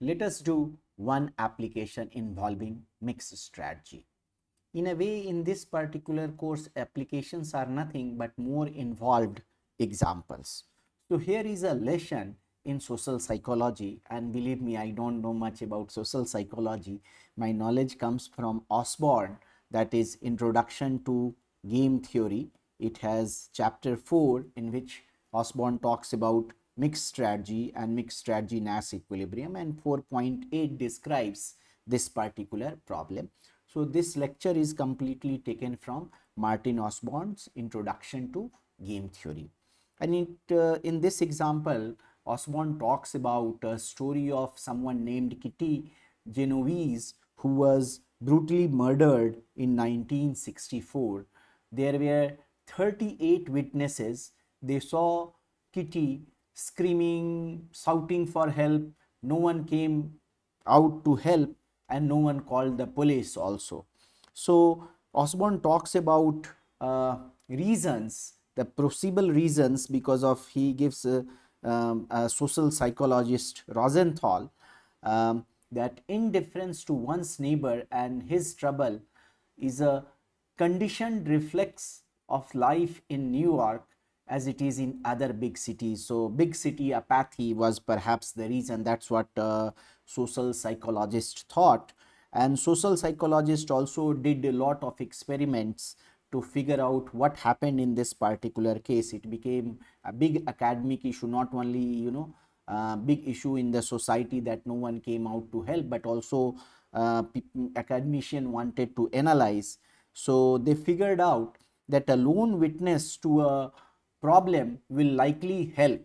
Let us do one application involving mixed strategy. In a way, in this particular course, applications are nothing but more involved examples. So here is a lesson in social psychology, and believe me, I don't know much about social psychology. My knowledge comes from Osborne, that is Introduction to Game Theory. It has chapter 4 in which Osborne talks about mixed strategy and mixed strategy Nash equilibrium, and 4.8 describes this particular problem. So this lecture is completely taken from Martin Osborne's Introduction to Game Theory. And in this example, Osborne talks about a story of someone named Kitty Genovese who was brutally murdered in 1964. There were 38 witnesses. They saw Kitty screaming, shouting for help. No one came out to help, and no one called the police also. So Osborne talks about reasons, the possible reasons, because of he gives a social psychologist Rosenthal that indifference to one's neighbor and his trouble is a conditioned reflex of life in New York as it is in other big cities. So big city apathy was perhaps the reason. That's what social psychologist thought. And social psychologist also did a lot of experiments to figure out what happened in this particular case. It became a big academic issue, not only big issue in the society that no one came out to help, but also academician wanted to analyze. So they figured out that a lone witness to a problem will likely help.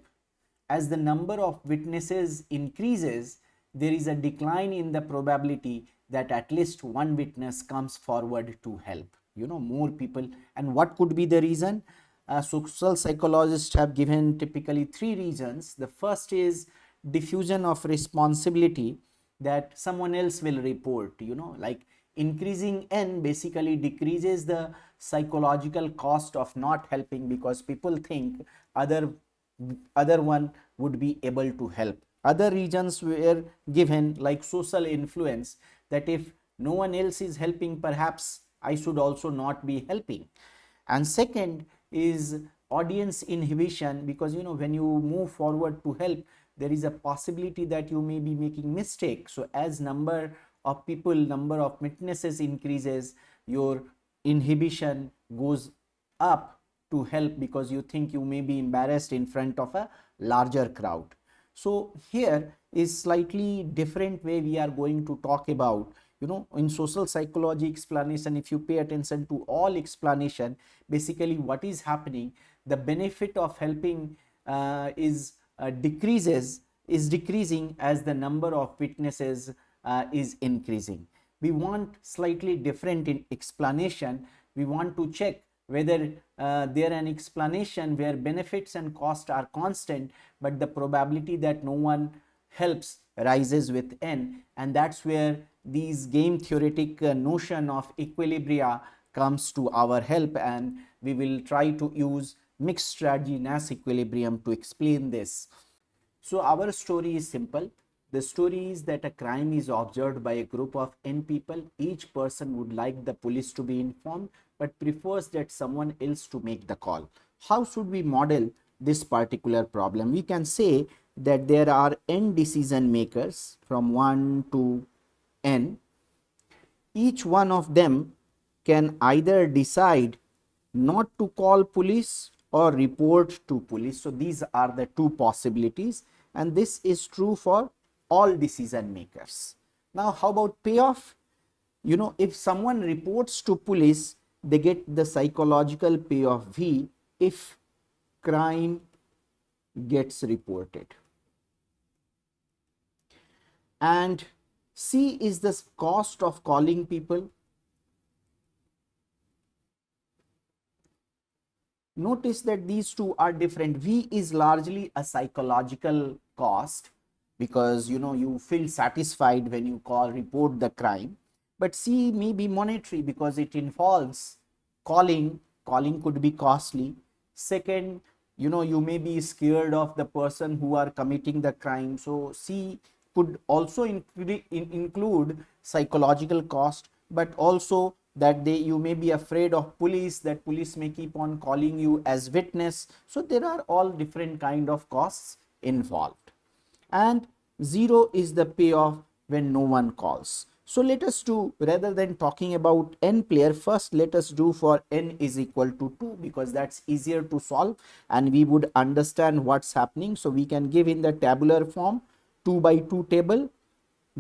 As the number of witnesses increases, there is a decline in the probability that at least one witness comes forward to help. More people. And what could be the reason? Social psychologists have given typically three reasons. The first is diffusion of responsibility, that someone else will report, like increasing n basically decreases the psychological cost of not helping, because people think other one would be able to help. Other reasons were given, like social influence, that if no one else is helping, perhaps I should also not be helping. And second is audience inhibition, because when you move forward to help, there is a possibility that you may be making mistakes. So as number of people, number of witnesses increases, your inhibition goes up to help, because you think you may be embarrassed in front of a larger crowd. So here is slightly different way we are going to talk about. In social psychology explanation, if you pay attention to all explanation, basically what is happening, the benefit of helping is decreasing as the number of witnesses is increasing. We want slightly different in explanation. We want to check whether there an explanation where benefits and cost are constant, but the probability that no one helps rises with n, and that's where these game theoretic notion of equilibria comes to our help, and we will try to use mixed strategy Nash equilibrium to explain this. So our story is simple. The story is that a crime is observed by a group of n people. Each person would like the police to be informed, but prefers that someone else to make the call. How should we model this particular problem? We can say that there are n decision makers from 1 to n. Each one of them can either decide not to call police or report to police. So these are the two possibilities, and this is true for all decision makers. Now how about payoff? If someone reports to police, they get the psychological payoff V if crime gets reported. And C is the cost of calling people. Notice that these two are different. V is largely a psychological cost, because you feel satisfied when you report the crime. But C may be monetary, because it involves calling could be costly. Second, you may be scared of the person who are committing the crime, so C could also include psychological cost, but also that you may be afraid of police, that police may keep on calling you as witness. So there are all different kind of costs involved. And 0 is the payoff when no one calls. So let us do, rather than talking about n player, first let us do for n is equal to 2, because that's easier to solve and we would understand what's happening. So we can give in the tabular form 2 by 2 table,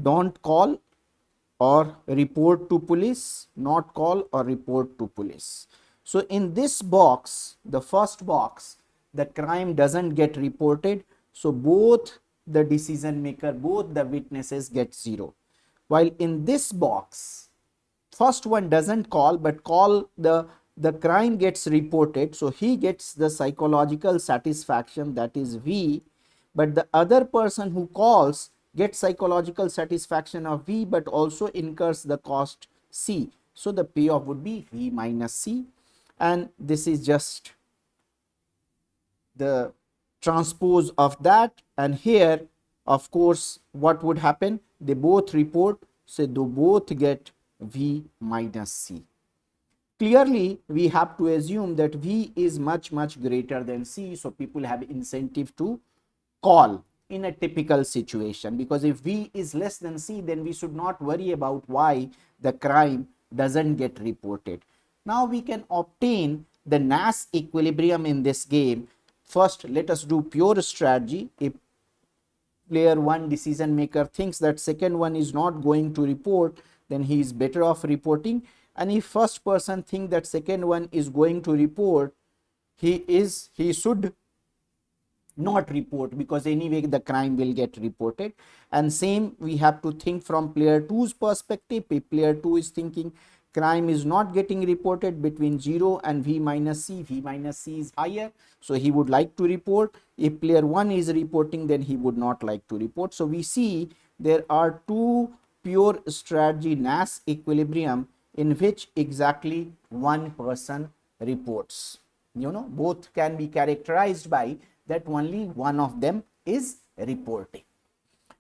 don't call or report to police, not call or report to police. So in this box, the first box, the crime doesn't get reported. So both the decision maker, both the witnesses get 0. While in this box, first one doesn't call, but the crime gets reported. So he gets the psychological satisfaction, that is V, but the other person who calls gets psychological satisfaction of V, but also incurs the cost C. So the payoff would be V minus C, and this is just the transpose of that. And here, of course, what would happen? They both report, so they both get V minus C. Clearly, we have to assume that V is much greater than C, so people have incentive to call in a typical situation, because if V is less than C, then we should not worry about why the crime doesn't get reported. Now we can obtain the Nash equilibrium in this game. First, let us do pure strategy. If player 1 decision maker thinks that second one is not going to report, then he is better off reporting. And if first person think that second one is going to report, he should not report, because anyway the crime will get reported. And same we have to think from player 2's perspective. If player 2 is thinking crime is not getting reported between 0 and V minus C, V minus C is higher, so he would like to report. If player 1 is reporting, then he would not like to report. So we see there are two pure strategy Nash equilibrium in which exactly one person reports. Both can be characterized by that only one of them is reporting.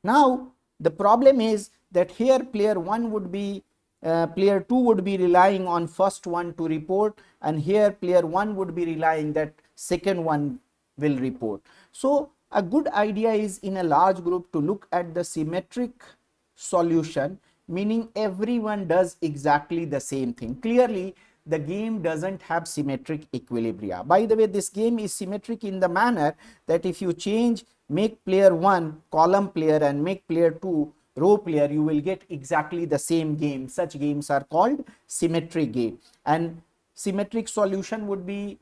Now the problem is that here player 1 would be player 2 would be relying on first one to report, and here player 1 would be relying that second one will report. So a good idea is in a large group to look at the symmetric solution, meaning everyone does exactly the same thing. Clearly the game doesn't have symmetric equilibria. By the way, this game is symmetric in the manner that if you make player 1 column player and make player 2 row player, you will get exactly the same game. Such games are called symmetric game. And symmetric solution would be,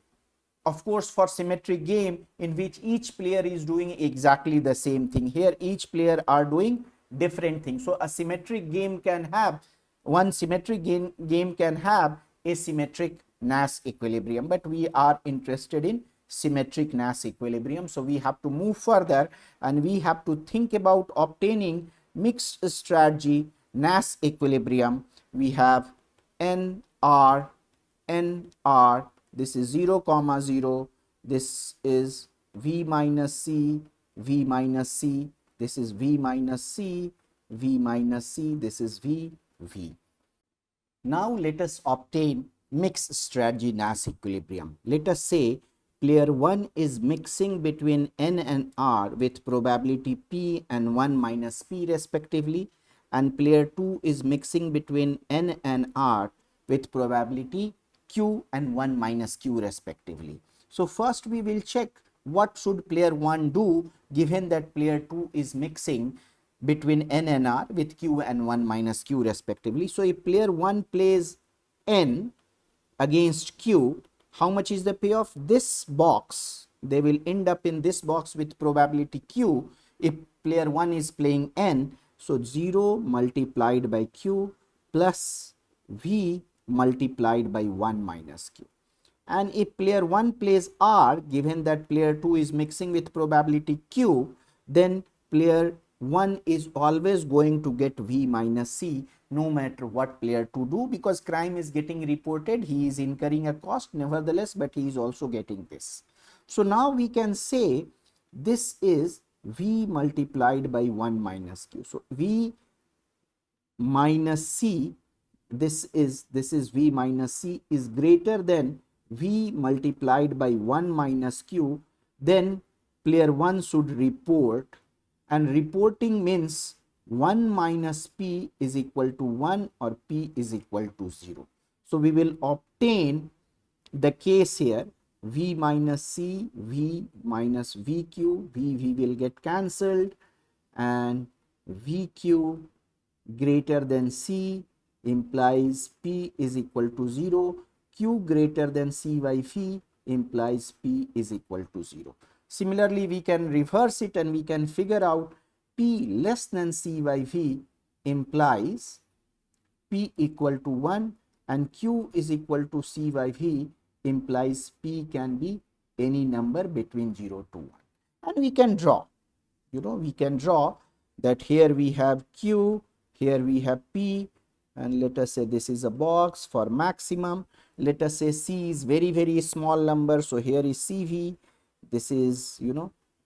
of course, for symmetric game in which each player is doing exactly the same thing. Here each player are doing different things. So a symmetric game can have, one symmetric game can have a symmetric Nash equilibrium, but we are interested in symmetric Nash equilibrium. So we have to move further and we have to think about obtaining mixed strategy Nash equilibrium. We have NR, this is 0, 0, this is V minus C, V minus C, this is V minus C, V minus C, this is V. Now let us obtain mixed strategy Nash equilibrium. Let us say player 1 is mixing between N and R with probability P and 1 minus P respectively, and player 2 is mixing between N and R with probability Q and 1 minus Q respectively. So first we will check what should player 1 do given that player 2 is mixing between N and R with Q and 1 minus Q respectively. So if player 1 plays N against Q, how much is the payoff? This box, they will end up in this box with probability Q if player 1 is playing N. So 0 multiplied by Q plus V multiplied by 1 minus Q. And if player 1 plays R, given that player 2 is mixing with probability Q, then player 1 is always going to get V minus C no matter what player 2 do, because crime is getting reported, he is incurring a cost nevertheless, but he is also getting this. So now we can say this is V multiplied by 1 minus Q. So V minus C, this is V minus C is greater than V multiplied by 1 minus Q, then player 1 should report, and reporting means 1 minus P is equal to 1 or P is equal to 0. So we will obtain the case here, V minus C, V minus VQ, V will get cancelled, and VQ greater than C implies P is equal to 0, Q greater than C by phi implies P is equal to 0. Similarly, we can reverse it and we can figure out P less than C by phi implies P equal to 1, and Q is equal to C by phi implies P can be any number between 0 to 1. And we can draw, we can draw that here we have Q, here we have P, and let us say this is a box for maximum. Let us say C is very small number, so here is CV. This is,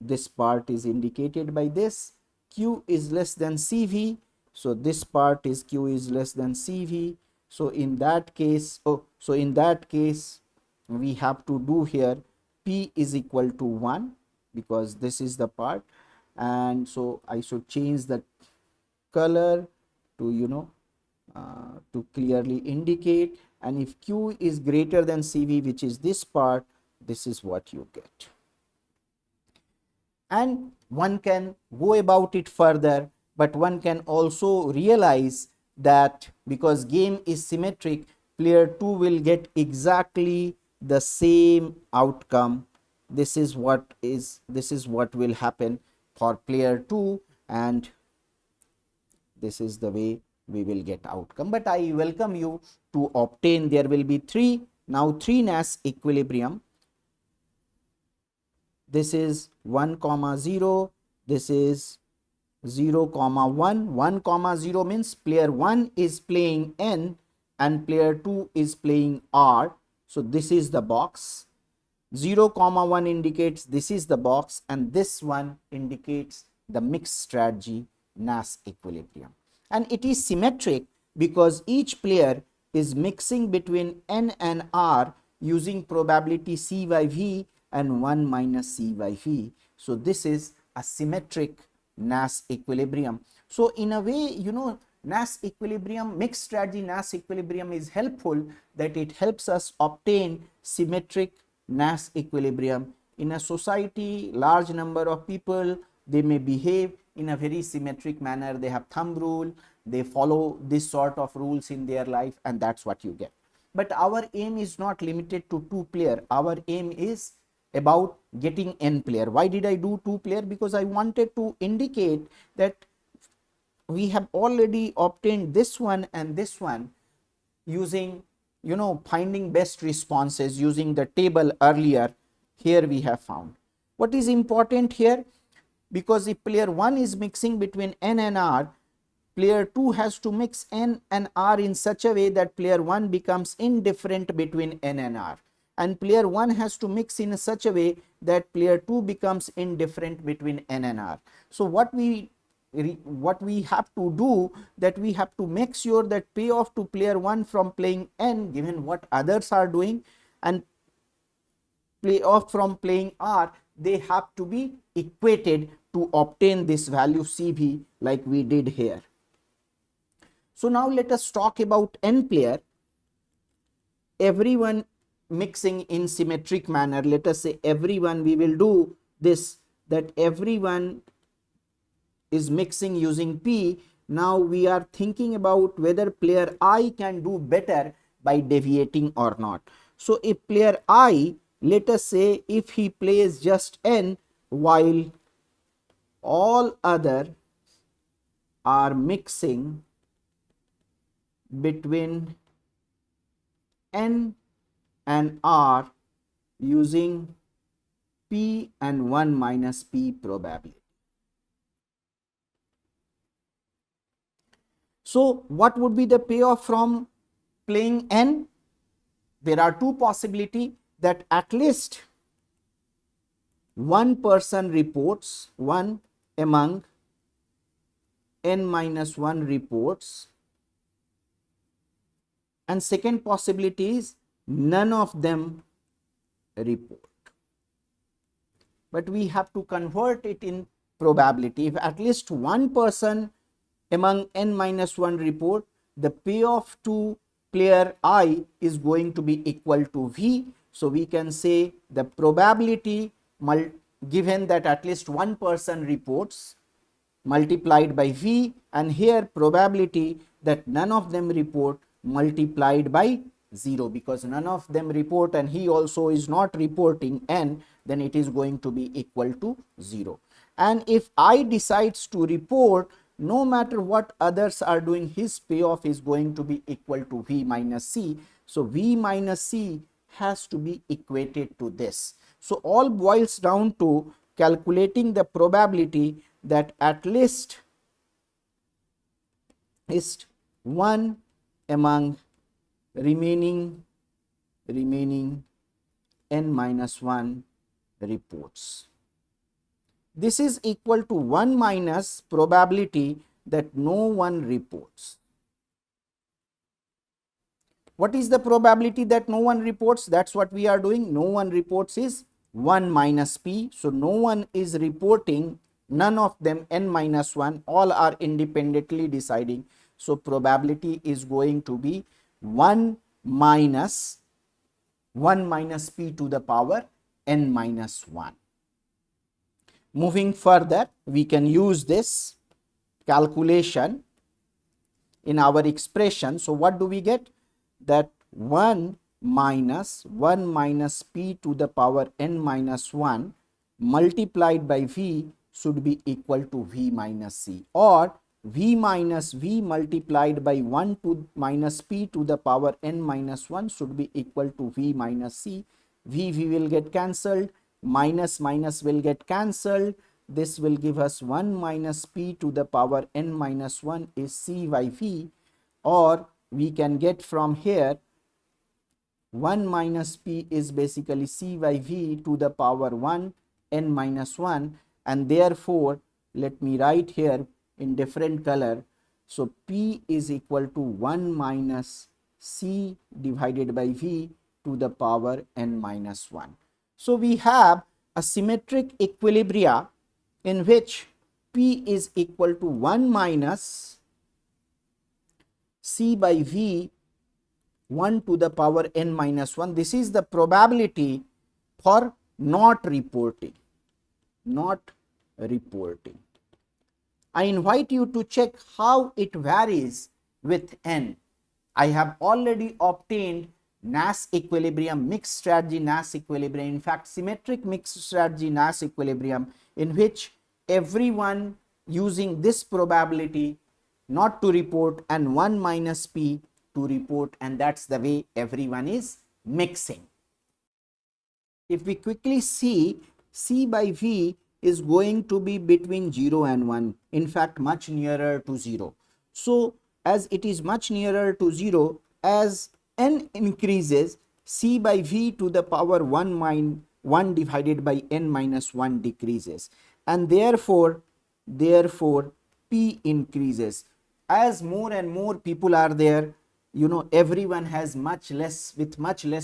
this part is indicated by this. Q is less than CV, so this part is Q is less than CV. So in that case, we have to do here P is equal to 1, because this is the part, and so I should change the color to to clearly indicate, and if Q is greater than CV, which is this part, this is what you get. And one can go about it further, but one can also realize that because game is symmetric, player 2 will get exactly the same outcome. This is what will happen for player 2, and this is the way we will get outcome. But I welcome you to obtain, there will be three nash equilibrium. This is 1, 0, this is 0, 1. 1, 0 means player 1 is playing N and player 2 is playing R. So this is the box. 0, 1 indicates this is the box, and this one indicates the mixed strategy Nash equilibrium. And it is symmetric because each player is mixing between N and R using probability C by V and 1 minus C by V. So this is a symmetric Nash equilibrium. So in a way, Nash equilibrium, mixed strategy Nash equilibrium is helpful, that it helps us obtain symmetric Nash equilibrium. In a society, large number of people, they may behave in a very symmetric manner. They have thumb rule, they follow this sort of rules in their life, and that's what you get. But our aim is not limited to 2 player. Our aim is about getting N player. Why did I do 2 player? Because I wanted to indicate that we have already obtained this one and this one using, finding best responses using the table earlier. Here we have found. What is important here? Because if player 1 is mixing between N and R, player 2 has to mix N and R in such a way that player 1 becomes indifferent between N and R, and player 1 has to mix in such a way that player 2 becomes indifferent between N and R. So what we have to do, that we have to make sure that payoff to player 1 from playing N, given what others are doing, and payoff from playing R, they have to be equated to obtain this value CV like we did here. So now let us talk about N player. Everyone mixing in symmetric manner. Let us say everyone, we will do this, that everyone is mixing using P. Now we are thinking about whether player I can do better by deviating or not. So if player I, let us say if he plays just N while all other are mixing between N and R using P and 1 minus P probability. So what would be the payoff from playing N? There are 2 possibilities, that at least one person reports, one among n minus 1 reports, and second possibility is none of them report. But we have to convert it in probability. If at least one person among n minus 1 report, the payoff to player I is going to be equal to V. So we can say the probability given that at least one person reports multiplied by V, and here probability that none of them report multiplied by 0, because none of them report and he also is not reporting n, then it is going to be equal to 0. And if I decides to report, no matter what others are doing, his payoff is going to be equal to V minus C. So V minus C has to be equated to this. So all boils down to calculating the probability that at least one among remaining n minus 1 reports. This is equal to 1 minus probability that no one reports. What is the probability that no one reports? That's what we are doing. No one reports is 1 minus p. So no one is reporting, none of them n minus 1, all are independently deciding. So probability is going to be 1 minus p to the power n minus 1. Moving further, we can use this calculation in our expression. So what do we get? That 1 minus p to the power n minus 1 multiplied by V should be equal to V minus C, or V minus V multiplied by 1 to minus p to the power n minus 1 should be equal to V minus C. V will get cancelled, minus will get cancelled. This will give us 1 minus p to the power n minus 1 is C by V, or we can get from here 1 minus p is basically C by V to the power 1 n minus 1, and therefore let me write here in different color. So p is equal to 1 minus C divided by V to the power n minus 1. So we have a symmetric equilibria in which p is equal to 1 minus C by V 1 to the power n minus 1. This is the probability for not reporting. I invite you to check how it varies with n. I have already obtained Nash equilibrium, mixed strategy Nash equilibrium, in fact symmetric mixed strategy Nash equilibrium, in which everyone using this probability not to report and 1 minus p to report, and that's the way everyone is mixing. If we quickly see, C by V is going to be between 0 and 1, in fact much nearer to 0. So as it is much nearer to 0, as n increases, C by V to the power 1 divided by n minus 1 decreases, and therefore P increases. As more and more people are there, you know, everyone has much less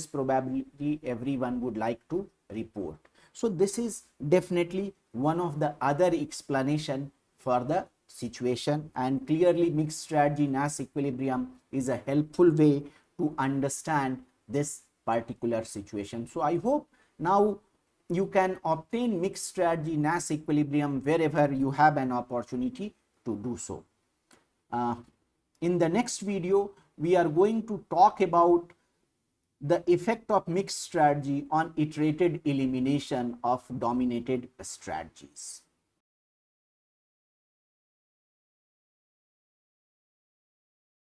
probability, everyone would like to report. So this is definitely one of the other explanation for the situation, and clearly mixed strategy Nash equilibrium is a helpful way to understand this particular situation. So I hope now you can obtain mixed strategy Nash equilibrium wherever you have an opportunity to do so. In the next video, we are going to talk about the effect of mixed strategy on iterated elimination of dominated strategies.